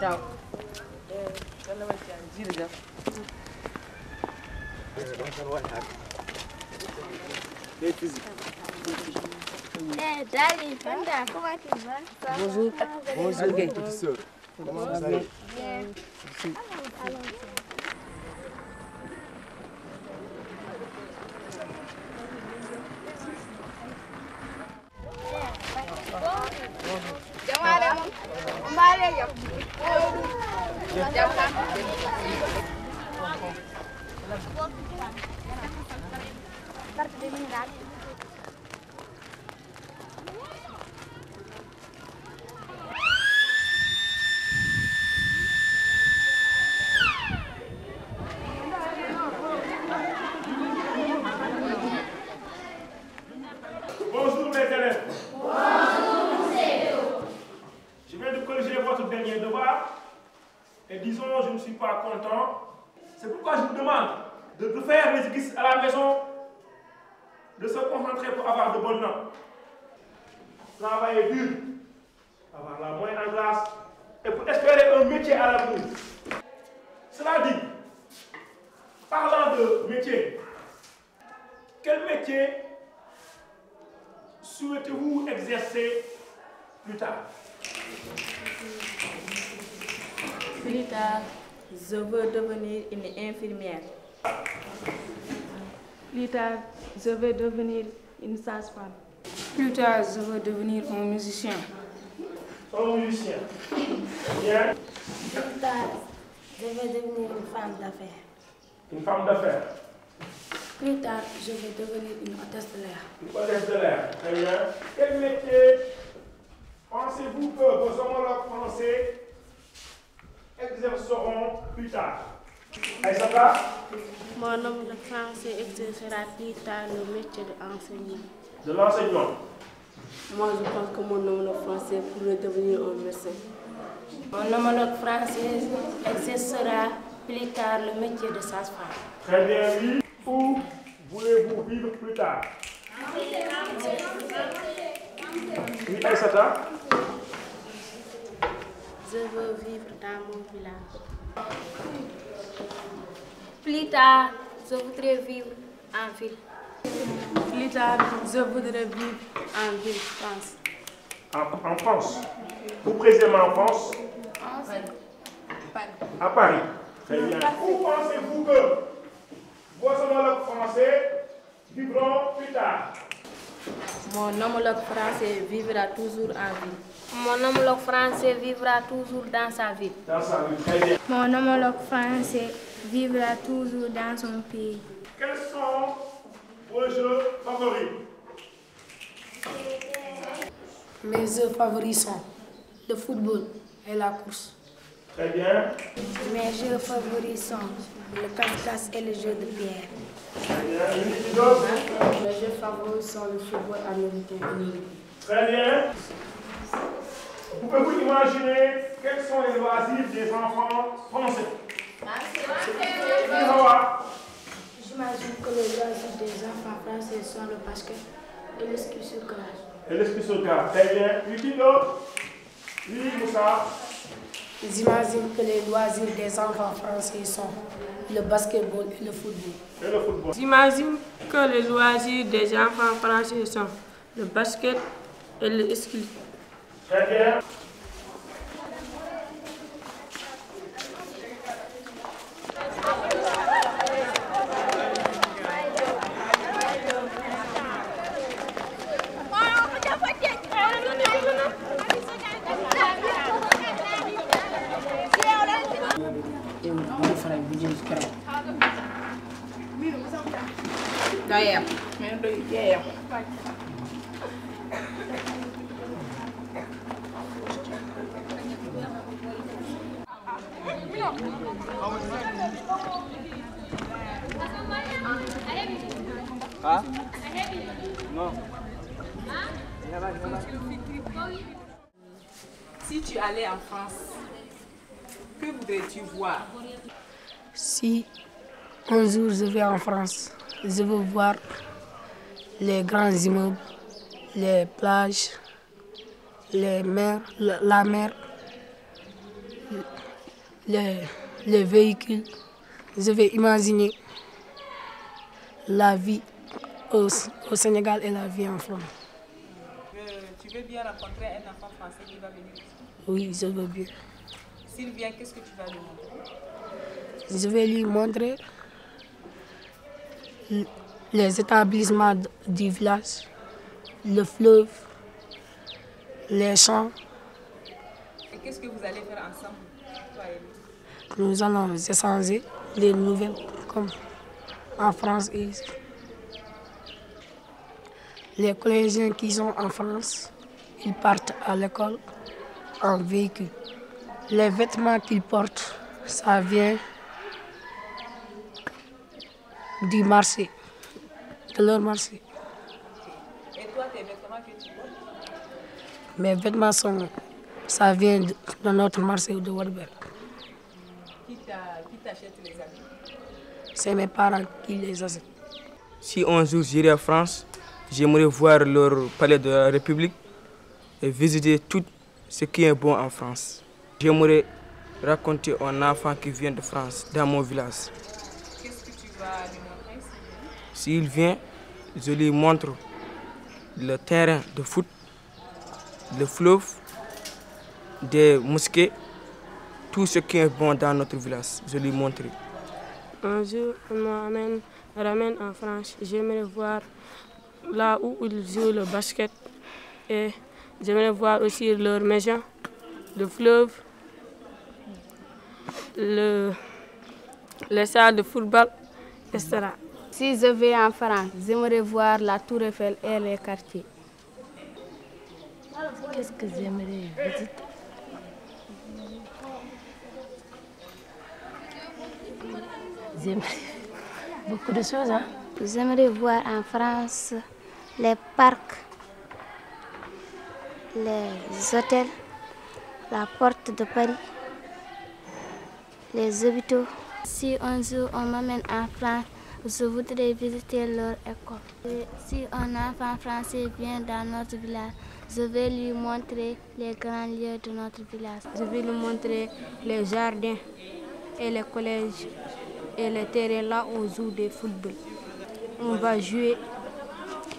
Ciao. Dali, Panda, comment tu vas? Bonjour. Bonjour, Ok. petite sœur. Comment vous allez? Bien. Bonjour mes élèves. Je viens de corriger votre dernier devoir et disons je ne suis pas content. C'est pourquoi je vous demande de faire les exercices à la maison, de se concentrer pour avoir de bonnes notes. Travailler dur, avoir la moyenne en classe et pour espérer un métier à l'avenir. Cela dit, parlant de métier, quel métier souhaitez-vous exercer plus tard? Plus tard, je veux devenir une infirmière. Plus tard, je veux devenir une sage-femme. Plus tard, je veux devenir un musicien. Un musicien. Bien. Plus tard, je vais devenir une femme d'affaires. Une femme d'affaires. Plus tard, je vais devenir une hôtesse de l'air. Une hôtesse de l'air. Très bien. Quel métier pensez-vous que vos homologues français exerceront plus tard? Aïssata? Mon homologue français exercera plus tard le métier d'enseignant. De l'enseignant. Moi, je pense que mon homologue français pourrait devenir un médecin. Mon homologue français exercera plus tard le métier de sage-femme. Très bien, oui. Où voulez-vous vivre plus tard? Oui, Aïssata? Je veux vivre dans mon village. Plus tard, je voudrais vivre en ville. Plus tard, je voudrais vivre en ville, France. En France. Où précisément en France? À Paris. Très bien. Où pensez-vous que vos homologues français vivront plus tard? Mon homologue français vivra toujours en ville. Mon homologue français vivra toujours dans sa ville. Dans sa vie. Très bien. Mon homologue français vivra toujours dans son pays. Quels sont vos jeux favoris? Mes jeux favoris sont le football et la course. Très bien. Mes jeux favoris sont le casse-casse et le jeu de pierre. Très bien. Une petite autre? Mes jeux favoris sont le football américain et le rugby. Très bien. Pouvez-vous imaginer quels sont les loisirs des enfants français? J'imagine que les loisirs des enfants français sont le basket et le ski sur glace. Et le ski sur glace. Très bien. Une petite autre? Oui, Moussa. J'imagine que les loisirs des enfants français sont le basketball et le football. Et le football. J'imagine que les loisirs des enfants français sont le basket et le ski. Très bien. Ah? Non. Si tu allais en France, que voudrais-tu voir? Si un jour je vais en France, je veux voir les grands immeubles, les plages la mer, les véhicules. Je vais imaginer la vie au Sénégal et la vie en France. Tu veux bien rencontrer un enfant français qui va venir ici? Oui, je veux bien. S'il vient, qu'est-ce que tu vas lui montrer? Je vais lui montrer les établissements du village, le fleuve, les champs. Et qu'est-ce que vous allez faire ensemble, toi et lui? Nous allons échanger les nouvelles comme en France et ici. Les collégiens qui sont en France, ils partent à l'école en véhicule. Les vêtements qu'ils portent, ça vient du marché, de leur marché. Et toi, tes vêtements que tu portes? Mes vêtements ça vient de notre marché de Warberg. Qui t'achète les habits? C'est mes parents qui les achètent. Si un jour j'irai en France, j'aimerais voir leur palais de la République et visiter tout ce qui est bon en France. J'aimerais raconter à un enfant qui vient de France dans mon village. Qu'est-ce que tu vas lui montrer S'il vient, je lui montre le terrain de foot, le fleuve, des mosquées, tout ce qui est bon dans notre village. Je lui montre. Un jour, on me ramène en France. J'aimerais voir là où ils jouent le basket. Et j'aimerais voir aussi leur maison, le fleuve, les salles de football, etc. Si je vais en France, j'aimerais voir la Tour Eiffel et les quartiers. Qu'est-ce que j'aimerais visiter? J'aimerais beaucoup de choses. Hein? J'aimerais voir en France les parcs, les hôtels, la porte de Paris, les hôpitaux. Si un jour on m'amène en France, je voudrais visiter leur école. Et si un enfant français vient dans notre village, je vais lui montrer les grands lieux de notre village. Je vais lui montrer les jardins et les collèges et les terrains là où on joue du football. On va jouer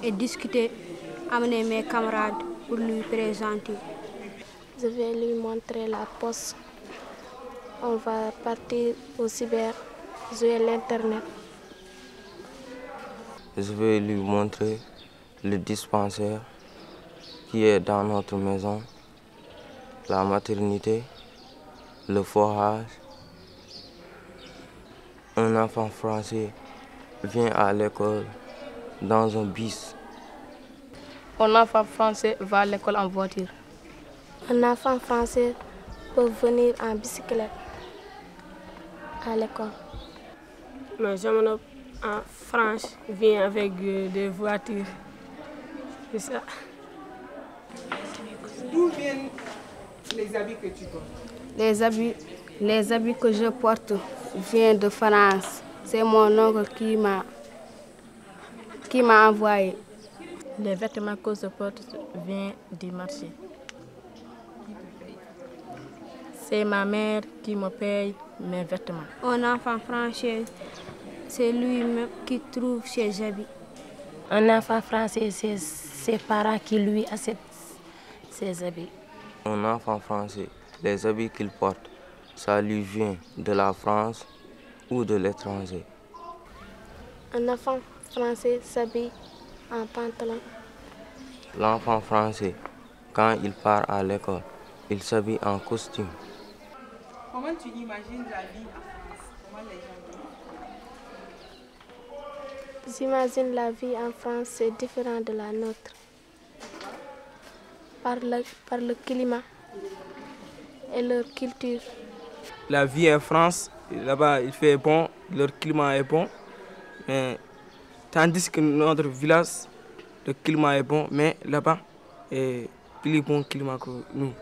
et discuter, amener mes camarades pour lui présenter. Je vais lui montrer la poste. On va partir au cyber, jouer l'internet. Je vais lui montrer le dispensaire qui est dans notre maison, la maternité, le forage. Un enfant français vient à l'école dans un bus. Un enfant français va à l'école en voiture. Un enfant français peut venir en bicyclette à l'école. Mais j'aimerais en France vient avec des voitures. C'est ça. D'où viennent les habits que tu portes? Les habits que je porte viennent de France. C'est mon oncle qui m'a envoyé. Les vêtements que je porte viennent du marché. C'est ma mère qui me paye mes vêtements. Un enfant français, c'est lui-même qui trouve ses habits. Un enfant français, c'est ses parents qui lui achètent ses habits. Un enfant français, les habits qu'il porte, ça lui vient de la France ou de l'étranger. Un enfant français s'habille en pantalon. L'enfant français, quand il part à l'école, il s'habille en costume. Comment tu imagines la vie en France? Comment les gens vivent? J'imagine la vie en France, c'est différent de la nôtre. Par le climat et leur culture. La vie en France, là-bas, il fait bon, leur climat est bon. Mais, tandis que notre village, le climat est bon, mais là-bas, est plus bon climat que nous.